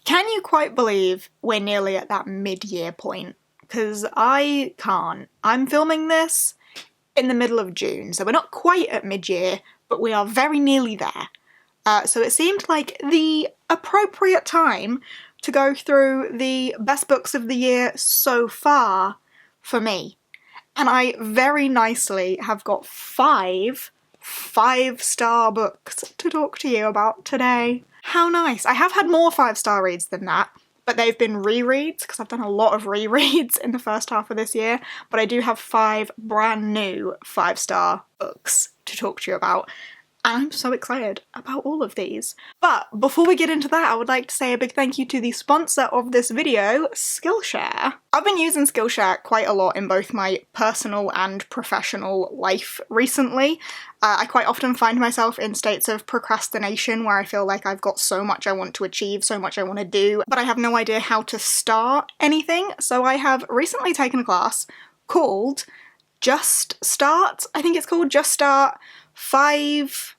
Can you quite believe we're nearly at that mid-year point? Because I can't. I'm filming this in the middle of June, so we're not quite at mid-year, but we are very nearly there. So it seemed like the appropriate time to go through the best books of the year so far for me. And I very nicely have got 5 5-star books to talk to you about today. How nice. I have had more 5-star reads than that, but they've been rereads because I've done a lot of rereads in the first half of this year, but I do have 5 brand new 5-star books to talk to you about. And I'm so excited about all of these. But before we get into that, I would like to say a big thank you to the sponsor of this video, Skillshare. I've been using Skillshare quite a lot in both my personal and professional life recently. I quite often find myself in states of procrastination where I feel like I've got so much I want to achieve, so much I want to do, but I have no idea how to start anything. So I have recently taken a class called Just Start. I think it's called Just Start. 5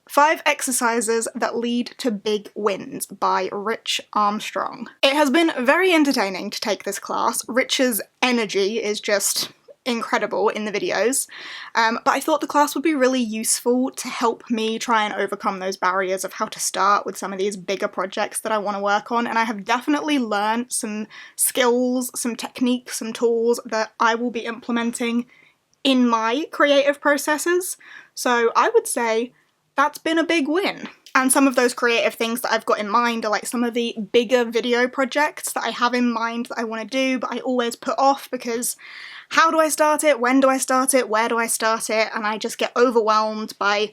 exercises that lead to big wins by Rich Armstrong. It has been very entertaining to take this class. Rich's energy is just incredible in the videos, but I thought the class would be really useful to help me try and overcome those barriers of how to start with some of these bigger projects that I want to work on, and I have definitely learned some skills, some techniques, some tools that I will be implementing in my creative processes. So I would say that's been a big win. And some of those creative things that I've got in mind are like some of the bigger video projects that I have in mind that I want to do, but I always put off because how do I start it? When do I start it? Where do I start it? And I just get overwhelmed by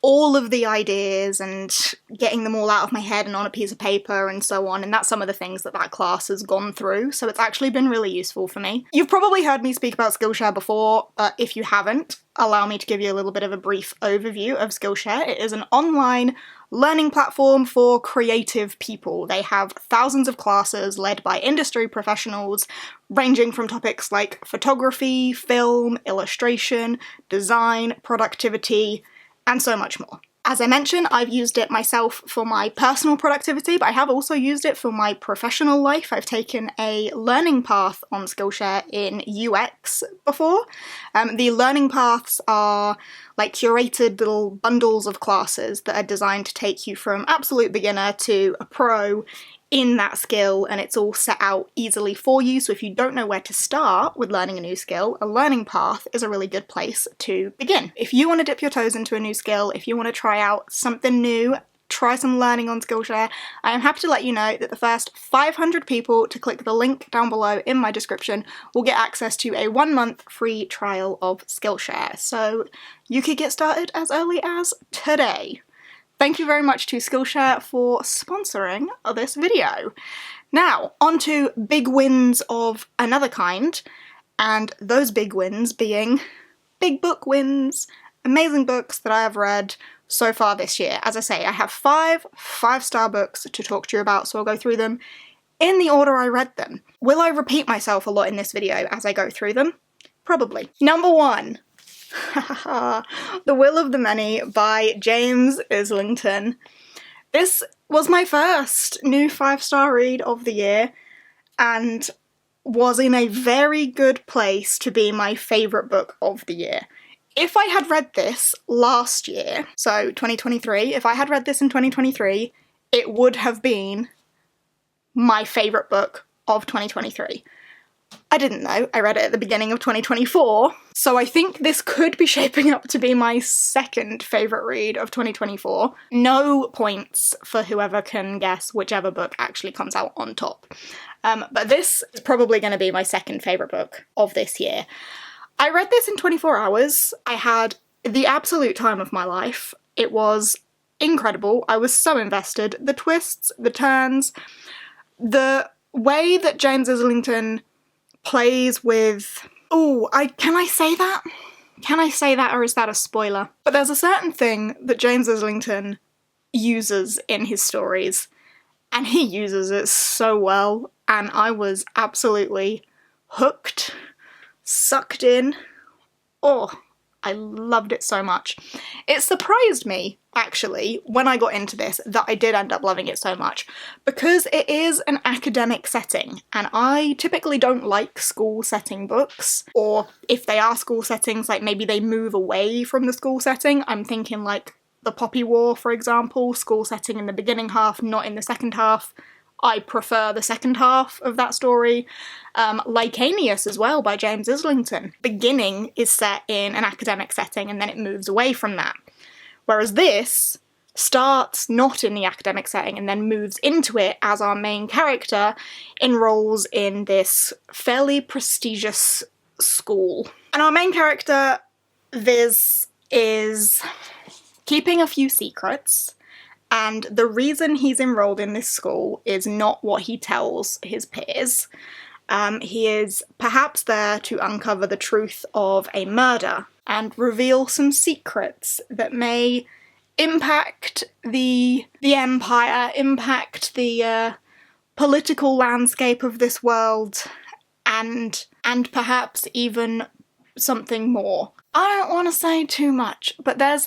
all of the ideas and getting them all out of my head and on a piece of paper and so on, and that's some of the things that that class has gone through, so it's actually been really useful for me. You've probably heard me speak about Skillshare before, but if you haven't, allow me to give you a little bit of a brief overview of Skillshare. It is an online learning platform for creative people. They have thousands of classes led by industry professionals, ranging from topics like photography, film, illustration, design, productivity, and so much more. As I mentioned, I've used it myself for my personal productivity, but I have also used it for my professional life. I've taken a learning path on Skillshare in UX before. The learning paths are like curated little bundles of classes that are designed to take you from absolute beginner to a pro in that skill, and it's all set out easily for you. So if you don't know where to start with learning a new skill, a learning path is a really good place to begin. If you want to dip your toes into a new skill, if you want to try out something new, try some learning on Skillshare, I am happy to let you know that the first 500 people to click the link down below in my description will get access to a 1-month free trial of Skillshare. So you could get started as early as today. Thank you very much to Skillshare for sponsoring this video. Now, on to big wins of another kind, and those big wins being big book wins, amazing books that I have read so far this year. As I say, I have 5 5-star books to talk to you about, so I'll go through them in the order I read them. Will I repeat myself a lot in this video as I go through them? Probably. Number 1. The Will of the Many by James Islington. This was my first new 5-star read of the year and was in a very good place to be my favourite book of the year. If I had read this last year, so 2023, if I had read this in 2023, it would have been my favourite book of 2023. I didn't know. I read it at the beginning of 2024, so I think this could be shaping up to be my second favourite read of 2024. No points for whoever can guess whichever book actually comes out on top. But this is probably going to be my second favourite book of this year. I read this in 24 hours. I had the absolute time of my life. It was incredible. I was so invested. The twists, the turns, the way that James Islington plays with... can I say that? Can I say that, or is that a spoiler? But there's a certain thing that James Islington uses in his stories, and he uses it so well, and I was absolutely hooked, sucked in. Oh, I loved it so much. It surprised me, actually, when I got into this, that I did end up loving it so much, because it is an academic setting, and I typically don't like school setting books, or if they are school settings, like maybe they move away from the school setting. I'm thinking like The Poppy War, for example, school setting in the beginning half, not in the second half. I prefer the second half of that story. Lycanius as well, by James Islington. Beginning is set in an academic setting and then it moves away from that. Whereas this starts not in the academic setting and then moves into it as our main character enrolls in this fairly prestigious school. And our main character, Viz, is keeping a few secrets. And the reason he's enrolled in this school is not what he tells his peers. He is perhaps there to uncover the truth of a murder and reveal some secrets that may impact the empire, impact the political landscape of this world, and perhaps even something more. I don't want to say too much, but there's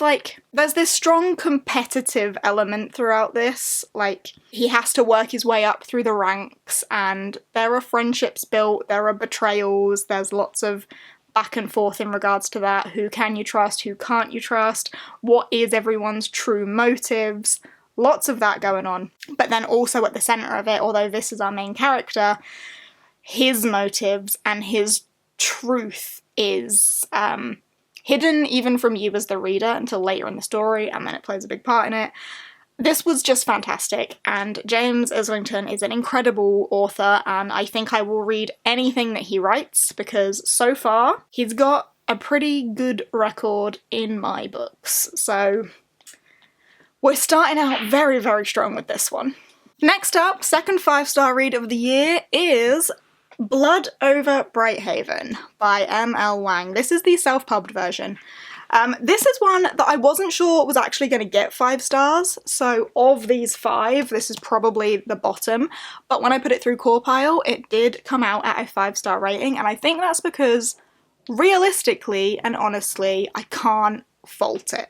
this strong competitive element throughout this. Like, he has to work his way up through the ranks, and there are friendships built, there are betrayals, there's lots of back and forth in regards to that. Who can you trust? Who can't you trust? What is everyone's true motives? Lots of that going on. But then also at the centre of it, although this is our main character, his motives and his truth is hidden even from you as the reader until later in the story, and then it plays a big part in it. This was just fantastic, and James Islington is an incredible author, and I think I will read anything that he writes, because so far he's got a pretty good record in my books. So we're starting out very, very strong with this one. Next up, second 5-star read of the year is Blood Over Brighthaven by M.L. Wang. This is the self-pubbed version. This is one that I wasn't sure was actually going to get 5 stars, so of these 5, this is probably the bottom, but when I put it through Corepile, it did come out at a 5-star rating, and I think that's because, realistically and honestly, I can't fault it.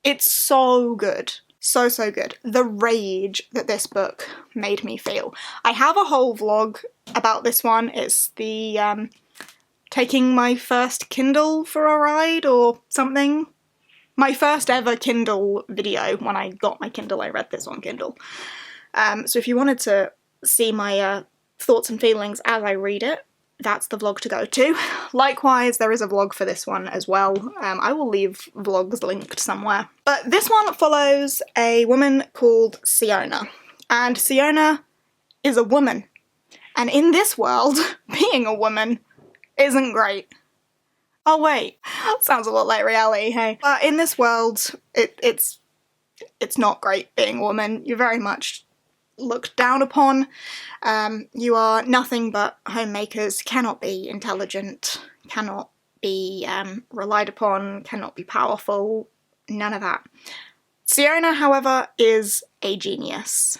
It's so good. So, so good. The rage that this book made me feel. I have a whole vlog about this one. It's the taking my first Kindle for a ride or something. My first ever Kindle video. When I got my Kindle, I read this on Kindle. So if you wanted to see my thoughts and feelings as I read it, that's the vlog to go to. Likewise, there is a vlog for this one as well. I will leave vlogs linked somewhere. But this one follows a woman called Siona. And Siona is a woman. And in this world, being a woman isn't great. Oh wait, sounds a lot like reality, hey? But in this world, it's not great being a woman. You're very much looked down upon. You are nothing but homemakers, cannot be intelligent, cannot be relied upon, cannot be powerful, none of that. Siona, however, is a genius.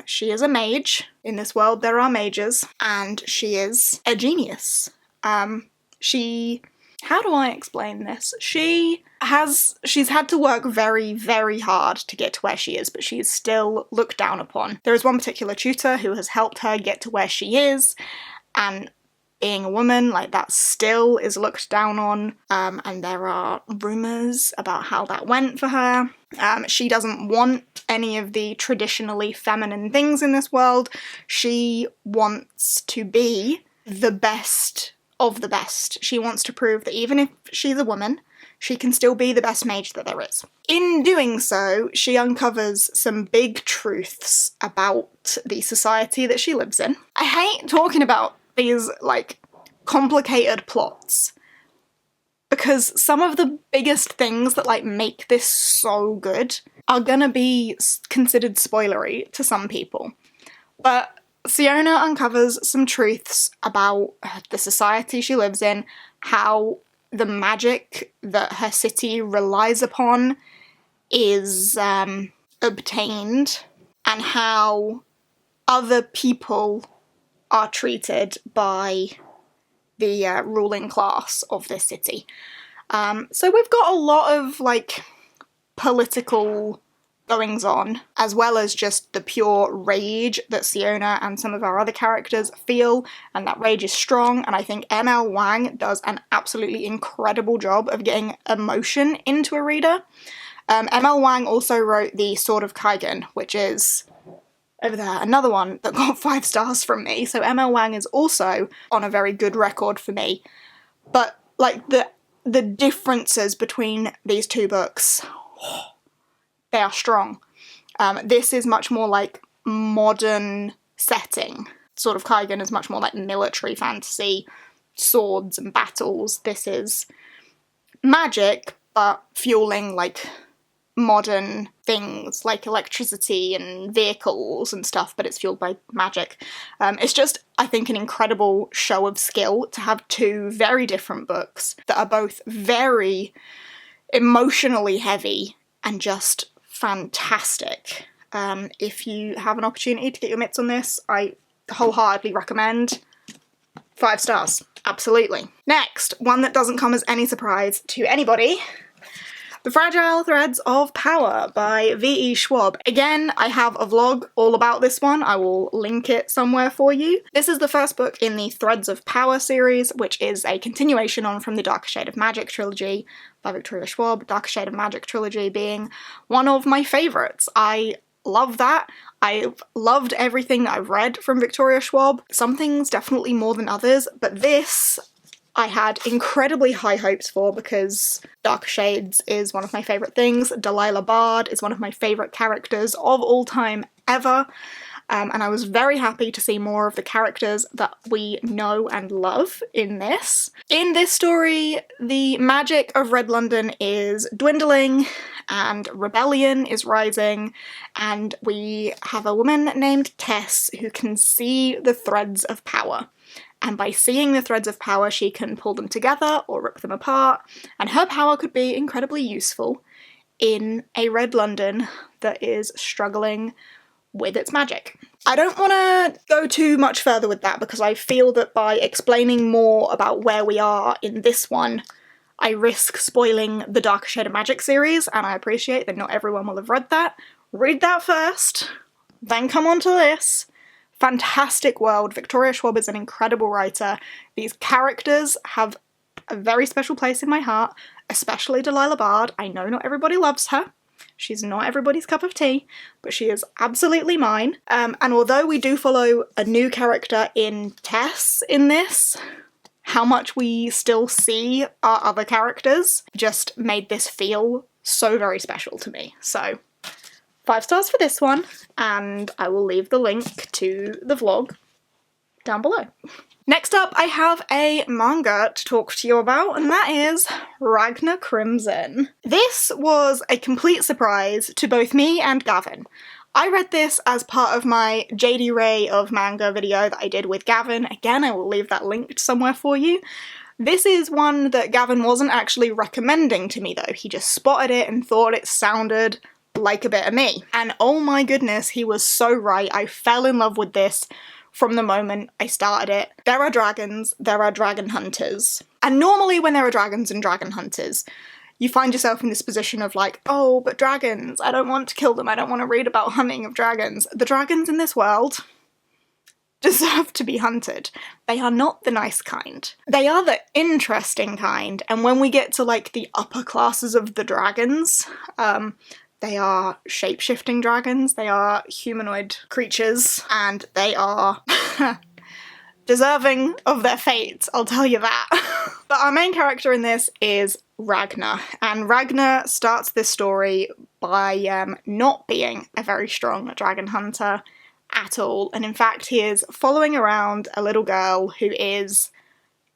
She is a mage. In this world there are mages, and she is a genius. How do I explain this? She's had to work very, very hard to get to where she is, but she is still looked down upon. There is one particular tutor who has helped her get to where she is, and being a woman, like, that still is looked down on, and there are rumours about how that went for her. She doesn't want any of the traditionally feminine things in this world. She wants to be the best of the best. She wants to prove that even if she's a woman, she can still be the best mage that there is. In doing so, she uncovers some big truths about the society that she lives in. I hate talking about these, like, complicated plots, because some of the biggest things that, like, make this so good are gonna be considered spoilery to some people. But Siona uncovers some truths about the society she lives in, how the magic that her city relies upon is obtained, and how other people are treated by the ruling class of this city. So we've got a lot of, like, political goings on, as well as just the pure rage that Siona and some of our other characters feel, and that rage is strong, and I think M.L. Wang does an absolutely incredible job of getting emotion into a reader. M.L. Wang also wrote The Sword of Kaigen, which is over there, another one that got 5 stars from me, so M.L. Wang is also on a very good record for me. But, like, the differences between these two books, they are strong. This is much more like modern setting. Sword of Kaigen is much more like military fantasy, swords and battles. This is magic, but fueling like modern things like electricity and vehicles and stuff, but it's fueled by magic. It's just, I think, an incredible show of skill to have two very different books that are both very emotionally heavy and just fantastic. If you have an opportunity to get your mitts on this, I wholeheartedly recommend. 5 stars, absolutely. Next, one that doesn't come as any surprise to anybody, The Fragile Threads of Power by V.E. Schwab. Again, I have a vlog all about this one. I will link it somewhere for you. This is the first book in the Threads of Power series, which is a continuation on from the Darker Shade of Magic trilogy by Victoria Schwab. Darker Shade of Magic trilogy being one of my favourites. I love that. I've loved everything that I've read from Victoria Schwab. Some things definitely more than others, but this I had incredibly high hopes for because Darker Shades is one of my favourite things. Delilah Bard is one of my favourite characters of all time ever. And I was very happy to see more of the characters that we know and love in this. In this story, the magic of Red London is dwindling and rebellion is rising, and we have a woman named Tess who can see the threads of power. And by seeing the threads of power, she can pull them together or rip them apart, and her power could be incredibly useful in a Red London that is struggling with its magic. I don't want to go too much further with that because I feel that by explaining more about where we are in this one, I risk spoiling the Darker Shade of Magic series, and I appreciate that not everyone will have read that. Read that first, then come on to this. Fantastic world. Victoria Schwab is an incredible writer. These characters have a very special place in my heart, especially Delilah Bard. I know not everybody loves her. She's not everybody's cup of tea, but she is absolutely mine. And although we do follow a new character in Tess in this, how much we still see our other characters just made this feel so very special to me. So 5 stars for this one, and I will leave the link to the vlog down below. Next up, I have a manga to talk to you about, and that is Ragna Crimson. This was a complete surprise to both me and Gavin. I read this as part of my Jadeyraereads of manga video that I did with Gavin. Again, I will leave that linked somewhere for you. This is one that Gavin wasn't actually recommending to me though. He just spotted it and thought it sounded like a bit of me. And oh my goodness, he was so right. I fell in love with this from the moment I started it. There are dragons, there are dragon hunters. And normally when there are dragons and dragon hunters, you find yourself in this position of like, oh, but dragons, I don't want to kill them, I don't want to read about hunting of dragons. The dragons in this world deserve to be hunted. They are not the nice kind. They are the interesting kind, and when we get to like the upper classes of the dragons, they are shape-shifting dragons, they are humanoid creatures, and they are deserving of their fate, I'll tell you that. But our main character in this is Ragna, and Ragna starts this story by not being a very strong dragon hunter at all, and in fact he is following around a little girl who is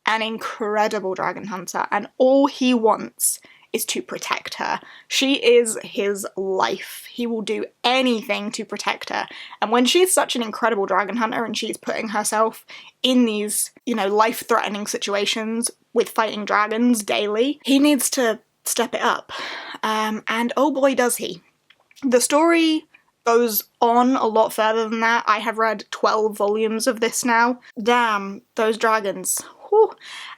an incredible dragon hunter, and all he wants is to protect her. She is his life. He will do anything to protect her. And when she's such an incredible dragon hunter and she's putting herself in these, you know, life-threatening situations with fighting dragons daily, he needs to step it up. And oh boy does he. The story goes on a lot further than that. I have read 12 volumes of this now. Damn, those dragons. Whew.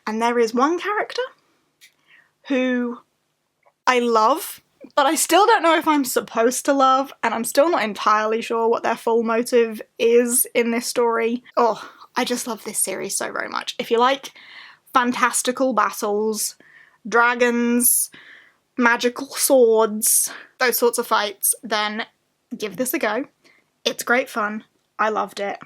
And there is one character who I love, but I still don't know if I'm supposed to love, and I'm still not entirely sure what their full motive is in this story. Oh, I just love this series so very much. If you like fantastical battles, dragons, magical swords, those sorts of fights, then give this a go. It's great fun. I loved it.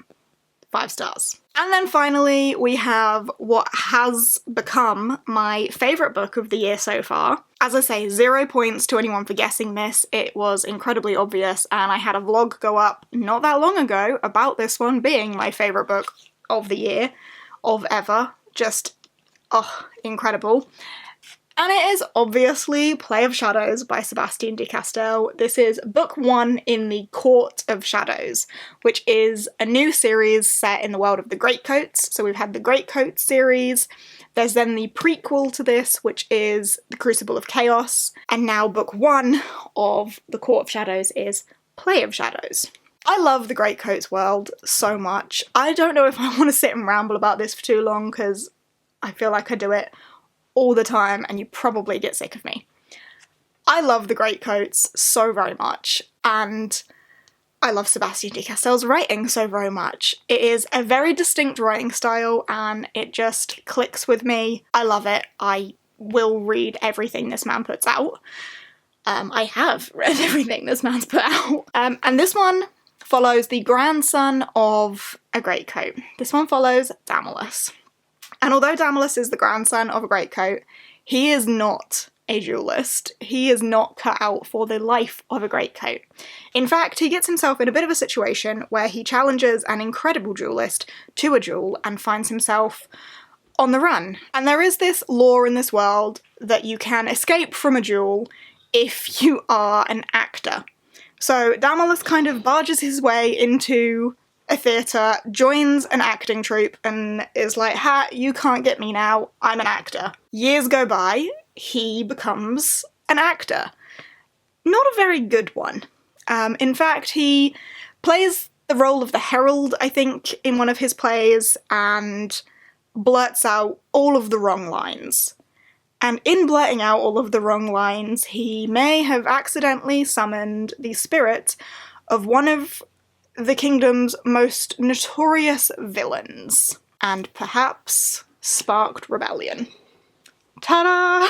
5 stars. And then finally, we have what has become my favourite book of the year so far. As I say, 0 points to anyone for guessing this. It was incredibly obvious, and I had a vlog go up not that long ago about this one being my favourite book of the year, of ever. Just, oh, incredible. And it is obviously Play of Shadows by Sebastian de Castell. This is book 1 in the Court of Shadows, which is a new series set in the world of the Greatcoats. So we've had the Greatcoats series, there's then the prequel to this, which is The Crucible of Chaos, and now book 1 of the Court of Shadows is Play of Shadows. I love the Greatcoats world so much. I don't know if I want to sit and ramble about this for too long, because I feel like I do it all the time and you probably get sick of me. I love the Greatcoats so very much, and I love Sebastian de Castell's writing so very much. It is a very distinct writing style and it just clicks with me. I love it. I will read everything this man puts out. I have read everything this man's put out. And this one follows the grandson of a Greatcoat. This one follows Damolus. And although Damolus is the grandson of a Greatcoat, he is not a duelist. He is not cut out for the life of a Greatcoat. In fact, he gets himself in a bit of a situation where he challenges an incredible duelist to a duel and finds himself on the run. And there is this law in this world that you can escape from a duel if you are an actor. So Damolus kind of barges his way into a theatre, joins an acting troupe, and is like, ha, you can't get me now, I'm an actor. Years go by, he becomes an actor. Not a very good one. In fact, he plays the role of the Herald, I think, in one of his plays, and blurts out all of the wrong lines. And in blurting out all of the wrong lines, he may have accidentally summoned the spirit of one of the kingdom's most notorious villains, and perhaps sparked rebellion. Ta-da!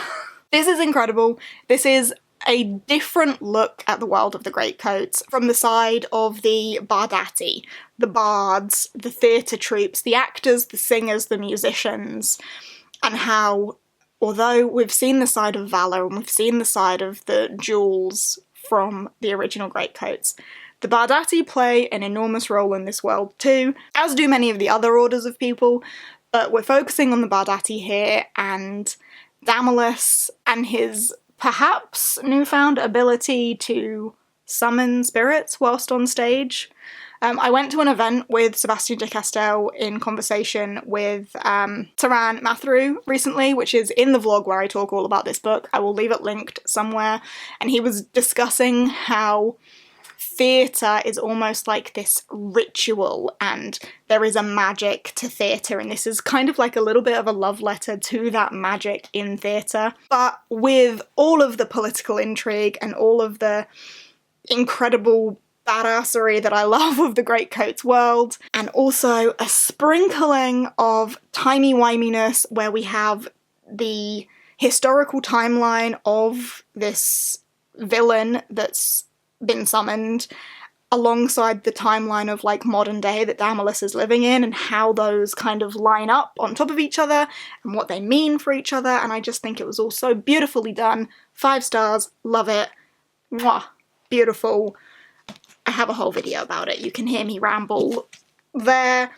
This is incredible. This is a different look at the world of the Greatcoats from the side of the Bardati, the bards, the theatre troupes, the actors, the singers, the musicians, and how, although we've seen the side of valour and we've seen the side of the duels from the original Greatcoats, the Bardati play an enormous role in this world too, as do many of the other orders of people, but we're focusing on the Bardati here, and Damolus and his perhaps newfound ability to summon spirits whilst on stage. I went to an event with Sebastian de Castell in conversation with Taran Matharu recently, which is in the vlog where I talk all about this book. I will leave it linked somewhere, and he was discussing how theatre is almost like this ritual and there is a magic to theatre, and this is kind of like a little bit of a love letter to that magic in theatre, but with all of the political intrigue and all of the incredible badassery that I love of the Greatcoats world, and also a sprinkling of timey-wiminess where we have the historical timeline of this villain that's been summoned alongside the timeline of like modern day that Damolus is living in, and how those kind of line up on top of each other and what they mean for each other, and I just think it was all so beautifully done. 5 stars, love it. Mwah, beautiful. I have a whole video about it. You can hear me ramble there,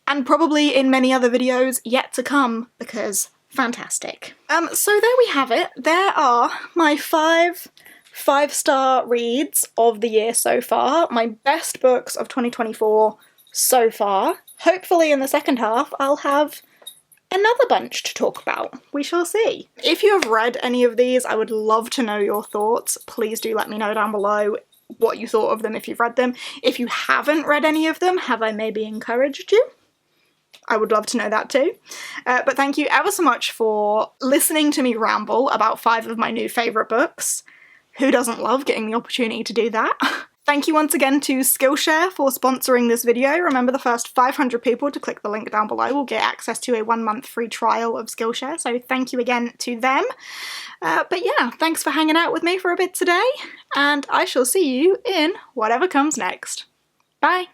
and probably in many other videos yet to come, because fantastic. So there we have it. There are my 5-star reads of the year so far, my best books of 2024 so far. Hopefully in the second half I'll have another bunch to talk about. We shall see. If you have read any of these, I would love to know your thoughts. Please do let me know down below what you thought of them if you've read them. If you haven't read any of them, have I maybe encouraged you? I would love to know that too. But thank you ever so much for listening to me ramble about 5 of my new favourite books. Who doesn't love getting the opportunity to do that? Thank you once again to Skillshare for sponsoring this video. Remember, the first 500 people to click the link down below will get access to a 1-month free trial of Skillshare, so thank you again to them. But yeah, thanks for hanging out with me for a bit today, and I shall see you in whatever comes next. Bye!